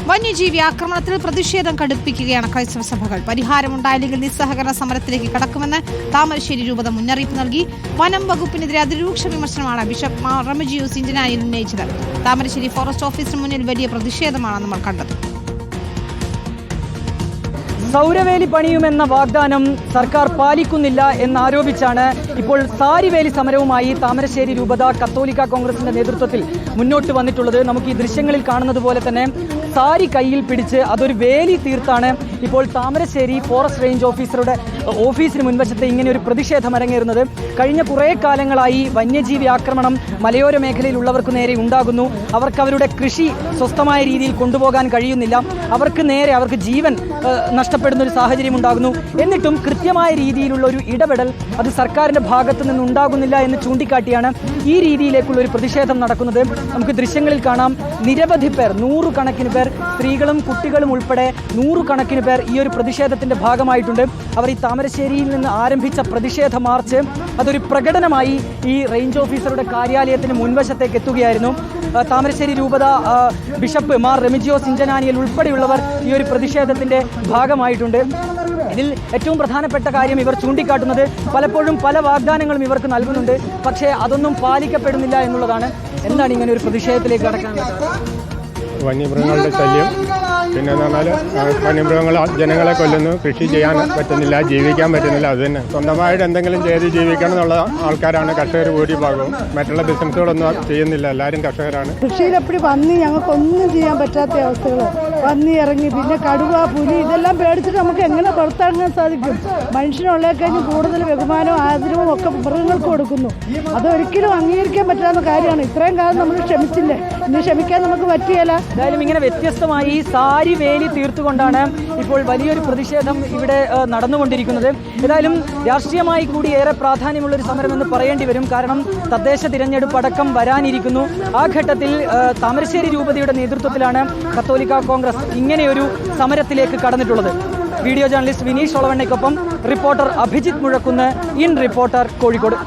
വന്യജീവി ആക്രമണത്തിൽ പ്രതിഷേധം കടുപ്പിക്കുകയാണ് ക്രൈസ്തവ സഭകൾ. പരിഹാരമുണ്ടായില്ലെങ്കിൽ നിസ്സഹകരണ സമരത്തിലേക്ക് കടക്കുമെന്ന് താമരശ്ശേരി രൂപത മുന്നറിയിപ്പ് നൽകി. വനം വകുപ്പിനെതിരെ അതിരൂക്ഷ വിമർശനമാണ് ബിഷപ്പ് മാർ റെമിജിയോസ് ഇഞ്ചനാനിയിൽ ഉന്നയിച്ചത്. താമരശ്ശേരി ഫോറസ്റ്റ് ഓഫീസിന് മുന്നിൽ വലിയ പ്രതിഷേധമാണ് നമ്മൾ കണ്ടത്. സൗരവേലി പണിയുമെന്ന വാഗ്ദാനം സർക്കാർ പാലിക്കുന്നില്ല എന്നാരോപിച്ചാണ് ഇപ്പോൾ സാരിവേലി സമരവുമായി താമരശ്ശേരി രൂപത കത്തോലിക്ക കോൺഗ്രസിന്റെ നേതൃത്വത്തിൽ മുന്നോട്ട് വന്നിട്ടുള്ളത്. നമുക്ക് ഈ ദൃശ്യങ്ങളിൽ കാണുന്നത് പോലെ തന്നെ സാരി കയ്യിൽ പിടിച്ച് അതൊരു വേലി തീർത്താണ് ഇപ്പോൾ താമരശ്ശേരി ഫോറസ്റ്റ് റേഞ്ച് ഓഫീസറുടെ ഓഫീസിന് മുൻവശത്ത് ഇങ്ങനെ ഒരു പ്രതിഷേധം അരങ്ങേറുന്നത്. കഴിഞ്ഞ കുറേ കാലങ്ങളായി വന്യജീവി ആക്രമണം മലയോര മേഖലയിലുള്ളവർക്ക് നേരെ ഉണ്ടാകുന്നു. അവർക്ക് അവരുടെ കൃഷി സ്വസ്ഥമായ രീതിയിൽ കൊണ്ടുപോകാൻ കഴിയുന്നില്ല. അവർക്ക് ജീവൻ നഷ്ടപ്പെടുന്ന ഒരു സാഹചര്യം ഉണ്ടാകുന്നു. എന്നിട്ടും കൃത്യമായ രീതിയിലുള്ള ഒരു ഇടപെടൽ അത് സർക്കാരിന്റെ ഭാഗത്തു നിന്നുണ്ടാകുന്നില്ല എന്ന് ചൂണ്ടിക്കാട്ടിയാണ് ഈ രീതിയിലേക്കുള്ള ഒരു പ്രതിഷേധം നടക്കുന്നത്. നമുക്ക് ദൃശ്യങ്ങളിൽ കാണാം, നിരവധി പേർ, നൂറുകണക്കിന് പേർ, സ്ത്രീകളും കുട്ടികളും ഉൾപ്പെടെ നൂറുകണക്കിന് പേർ ഈ ഒരു പ്രതിഷേധത്തിന്റെ ഭാഗമായിട്ടുണ്ട്. അവർ ഈ താമരശ്ശേരിയിൽ നിന്ന് ആരംഭിച്ച പ്രതിഷേധ മാർച്ച് അതൊരു പ്രകടനമായി ഈ റേഞ്ച് ഓഫീസറുടെ കാര്യാലയത്തിന് മുൻവശത്തേക്ക് എത്തുകയായിരുന്നു. താമരശ്ശേരി രൂപത ബിഷപ്പ് മാർ റെമിജിയോസ് ഇഞ്ചനാനിയിൽ ഉൾപ്പെടെയുള്ളവർ ഈ ഒരു പ്രതിഷേധത്തിന്റെ ഭാഗമായിട്ടുണ്ട്. ഇതിൽ ഏറ്റവും പ്രധാനപ്പെട്ട കാര്യം ഇവർ ചൂണ്ടിക്കാട്ടുന്നത് പലപ്പോഴും പല വാഗ്ദാനങ്ങളും ഇവർക്ക് നൽകുന്നുണ്ട്, പക്ഷേ അതൊന്നും പാലിക്കപ്പെടുന്നില്ല എന്നുള്ളതാണ്. എന്താണ് ഇങ്ങനെ ഒരു പ്രതിഷേധത്തിലേക്ക് കടക്കാൻ? വന്യമൃഗങ്ങളുടെ ശല്യം, പിന്നെ എന്ന് പറഞ്ഞാൽ വന്യമൃഗങ്ങൾ ജനങ്ങളെ കൊല്ലുന്നു, കൃഷി ചെയ്യാൻ പറ്റുന്നില്ല, ജീവിക്കാൻ പറ്റുന്നില്ല. അത് തന്നെ സ്വന്തമായിട്ട് എന്തെങ്കിലും ചെയ്ത് ജീവിക്കണം എന്നുള്ള ആൾക്കാരാണ് കർഷകർ ഭൂരിഭാഗവും. മറ്റുള്ള ബിസിനസ്സുകളൊന്നും ചെയ്യുന്നില്ല, എല്ലാവരും കർഷകരാണ്. കൃഷിയിലെപ്പടി പന്നി ഞങ്ങൾക്കൊന്നും ചെയ്യാൻ പറ്റാത്ത അവസ്ഥകൾ, പന്നി ഇറങ്ങി, പിന്നെ കടുവ, പുലി, ഇതെല്ലാം പേടിച്ചിട്ട് നമുക്ക് എങ്ങനെ പുറത്തിറങ്ങാൻ സാധിക്കും? മനുഷ്യനുള്ളതിനേക്കാളും കൂടുതൽ ബഹുമാനവും ആദരവും ഒക്കെ മൃഗങ്ങൾക്ക് കൊടുക്കുന്നു. അതൊരിക്കലും അംഗീകരിക്കാൻ പറ്റാത്ത കാര്യമാണ്. ഇത്രയും കാലം നമ്മൾ ക്ഷമിച്ചില്ലേ, ഇനി ക്ഷമിക്കാൻ നമുക്ക് പറ്റിയല്ല. എന്തായാലും ഇങ്ങനെ വ്യത്യസ്തമായി സാരി വേലി തീർത്തുകൊണ്ടാണ് ഇപ്പോൾ വലിയൊരു പ്രതിഷേധം ഇവിടെ നടന്നുകൊണ്ടിരിക്കുന്നത്. ഏതായാലും രാഷ്ട്രീയമായി കൂടി ഏറെ പ്രാധാന്യമുള്ളൊരു സമരമെന്ന് പറയേണ്ടി വരും. കാരണം തദ്ദേശ തിരഞ്ഞെടുപ്പ് അടക്കം വരാനിരിക്കുന്നു. ആ ഘട്ടത്തിൽ താമരശ്ശേരി രൂപതയുടെ നേതൃത്വത്തിലാണ് കത്തോലിക്ക കോൺഗ്രസ് ഇങ്ങനെയൊരു സമരത്തിലേക്ക് കടന്നിട്ടുള്ളത്. വീഡിയോ ജേർണലിസ്റ്റ് വിനീഷ് ഒളവണ്ണയ്ക്കൊപ്പം reporter Abhijith Muzhakkunnu, in reporter, Kozhikode.